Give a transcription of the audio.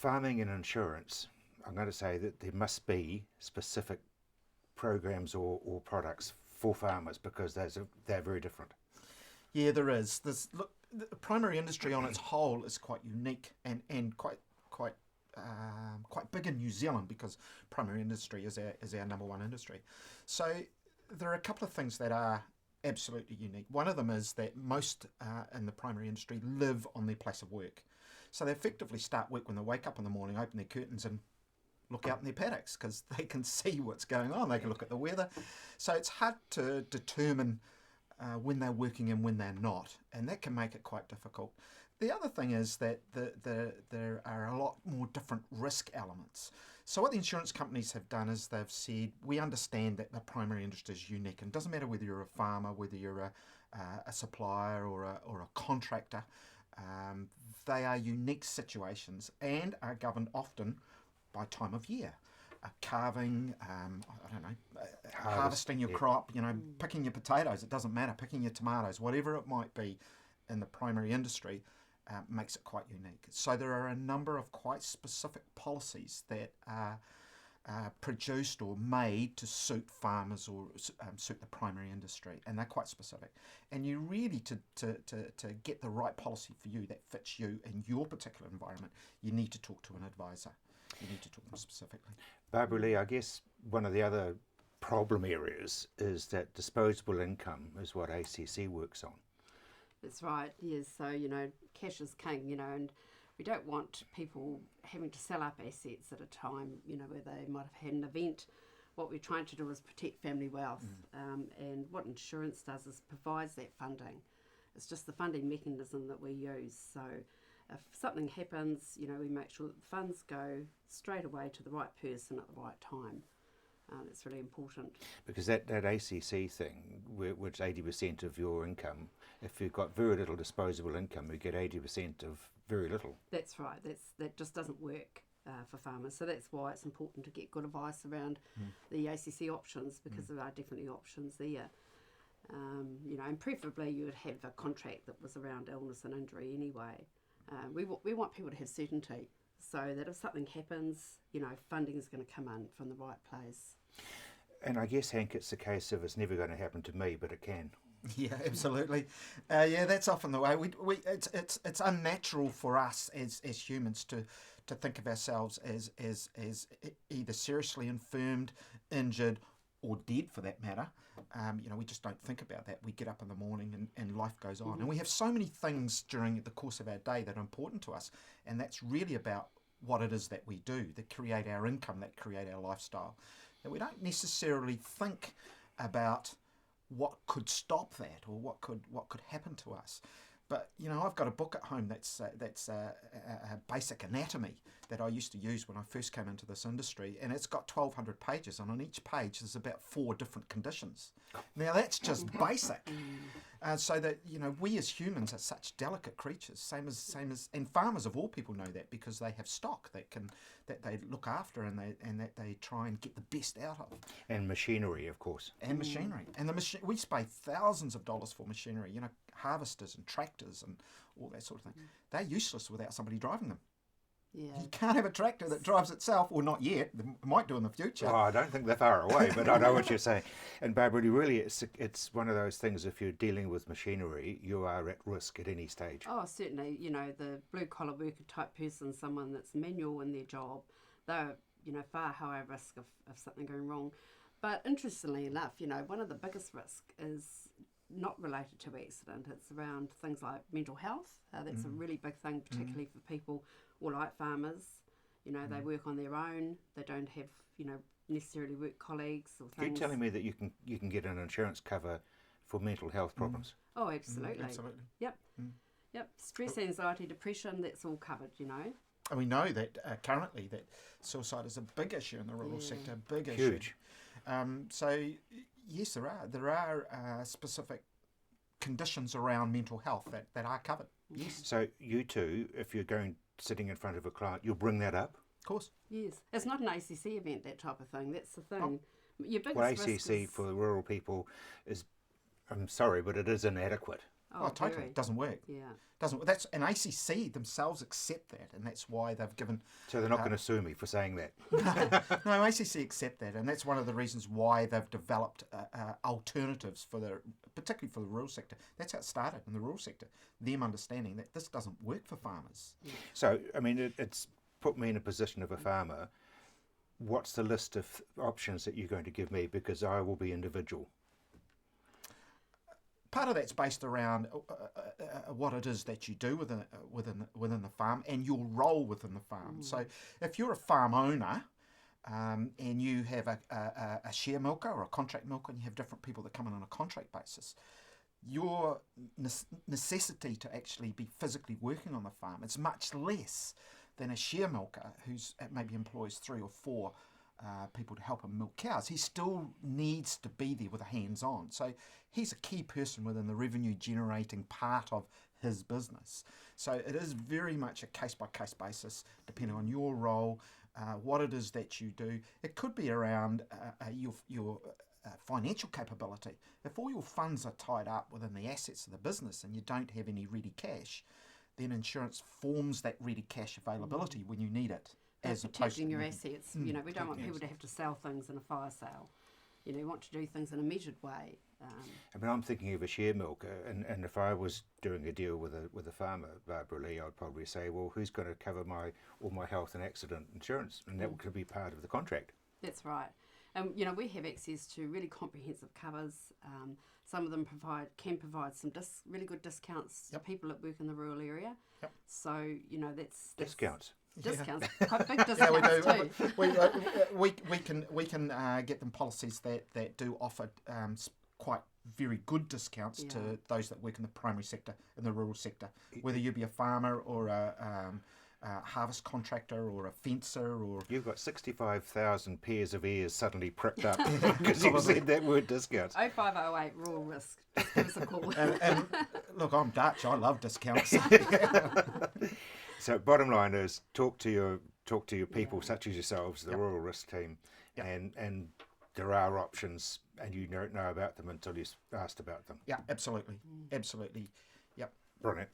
farming and insurance, I'm going to say that there must be specific programs or products for farmers because they're very different. Yeah, there is. Look, the primary industry on its whole is quite unique and quite big in New Zealand because primary industry is our number one industry. So there are a couple of things that are absolutely unique. One of them is that most in the primary industry live on their place of work. So they effectively start work when they wake up in the morning, open their curtains and look out in their paddocks because they can see what's going on. They can look at the weather. So it's hard to determine when they're working and when they're not, and that can make it quite difficult. The other thing is that there are a lot more different risk elements. So what the insurance companies have done is they've said, we understand that the primary industry is unique, and it doesn't matter whether you're a farmer, whether you're a supplier or a contractor. They are unique situations and are governed often by time of year. Carving, I don't know, harvesting your crop, picking your potatoes, it doesn't matter, picking your tomatoes, whatever it might be in the primary industry makes it quite unique. So there are a number of quite specific policies that are produced or made to suit farmers or suit the primary industry, and they're quite specific. And you really, to get the right policy for you that fits you in your particular environment, you need to talk to an advisor. You need to talk to them specifically. Barbara Lee, I guess one of the other problem areas is that disposable income is what ACC works on. That's right, yes. So, cash is king, and we don't want people having to sell up assets at a time, where they might have had an event. What we're trying to do is protect family wealth. And what insurance does is provides that funding. It's just the funding mechanism that we use. So if something happens, we make sure that the funds go straight away to the right person at the right time. That's really important. Because that ACC thing, which 80% of your income, if you've got very little disposable income, you get 80% of very little. That's right. That just doesn't work for farmers. So that's why it's important to get good advice around the ACC options, because there are definitely options there. And preferably you would have a contract that was around illness and injury anyway. We want people to have certainty, so that if something happens, funding is going to come in from the right place. And I guess, Hank, it's a case of it's never going to happen to me, but it can. Yeah, absolutely. That's often the way. It's unnatural for us as humans to think of ourselves as either seriously infirmed, injured, or dead for that matter. We just don't think about that. We get up in the morning and life goes on. And we have so many things during the course of our day that are important to us. And that's really about what it is that we do, that create our income, that create our lifestyle. And we don't necessarily think about what could stop that or what could happen to us. But I've got a book at home that's a basic anatomy that I used to use when I first came into this industry, and it's got 1,200 pages, and on each page there's about 4 different conditions. Now that's just basic, so that we as humans are such delicate creatures, same as, and farmers of all people know that because they have stock that they look after and that they try and get the best out of. And machinery, of course. And machinery, and we pay thousands of dollars for machinery. Harvesters and tractors and all that sort of thing. They're useless without somebody driving them. Yeah. You can't have a tractor that drives itself, or not yet. They might do in the future. Oh, I don't think they're far away, but I know what you're saying. And Barbara, really, it's one of those things, if you're dealing with machinery, you are at risk at any stage. Oh, certainly. The blue-collar worker type person, someone that's manual in their job, they're, far higher risk of something going wrong. But interestingly enough, one of the biggest risks is not related to accident. It's around things like mental health. That's a really big thing, particularly for people like farmers. They work on their own. They don't have necessarily work colleagues or things. You're telling me that you can get an insurance cover for mental health problems? Oh, absolutely. Absolutely. Yep. Yep. Stress, anxiety, depression. That's all covered. And we know that currently that suicide is a big issue in the rural sector. Big issue. Huge. So yes, there are specific conditions around mental health that are covered. Yes. So you too, if you're sitting in front of a client, you'll bring that up? Of course. Yes. It's not an ACC event, that type of thing. That's the thing. Oh. Your biggest Well, risk ACC is, for the rural people is, I'm sorry, but it is inadequate. Oh, totally. very. It doesn't work. Yeah. That's and ACC themselves accept that, and that's why they've given. So they're not going to sue me for saying that. No, ACC accept that, and that's one of the reasons why they've developed alternatives particularly for the rural sector. That's how it started in the rural sector. Them understanding that this doesn't work for farmers. So, I mean, it's put me in a position of a farmer. What's the list of options that you're going to give me? Because I will be individual. Part of that's based around what it is that you do within the farm and your role within the farm. So, if you're a farm owner and you have a share milker or a contract milker, and you have different people that come in on a contract basis, your necessity to actually be physically working on the farm is much less than a share milker who's maybe employs 3 or 4 people to help him milk cows. He still needs to be there with a hands-on. So he's a key person within the revenue generating part of his business. So it is very much a case-by-case basis, depending on your role, what it is that you do. It could be around your financial capability. If all your funds are tied up within the assets of the business and you don't have any ready cash, then insurance forms that ready cash availability when you need it. As Protecting your assets. We don't want people to have to sell things in a fire sale. You want to do things in a measured way. I mean, I'm thinking of a share milker, and if I was doing a deal with a farmer, Barbara Lee, I'd probably say, well, who's going to cover all my health and accident insurance? And that could be part of the contract. That's right. And we have access to really comprehensive covers. Some of them can provide some really good discounts to people that work in the rural area. Yep. So that's Discounts. Discounts, quite big discounts too. We can get them policies that do offer quite very good discounts to those that work in the primary sector and the rural sector, whether you be a farmer or a harvest contractor or a fencer or... You've got 65,000 pairs of ears suddenly pricked up because you said that word discounts. 0508 Rural Risk. Just give us a call. and look, I'm Dutch. I love discounts. So bottom line is talk to your people such as yourselves, the Rural Risk team, and there are options and you don't know about them until you've asked about them. Yeah, absolutely. Absolutely. Yep. Brilliant.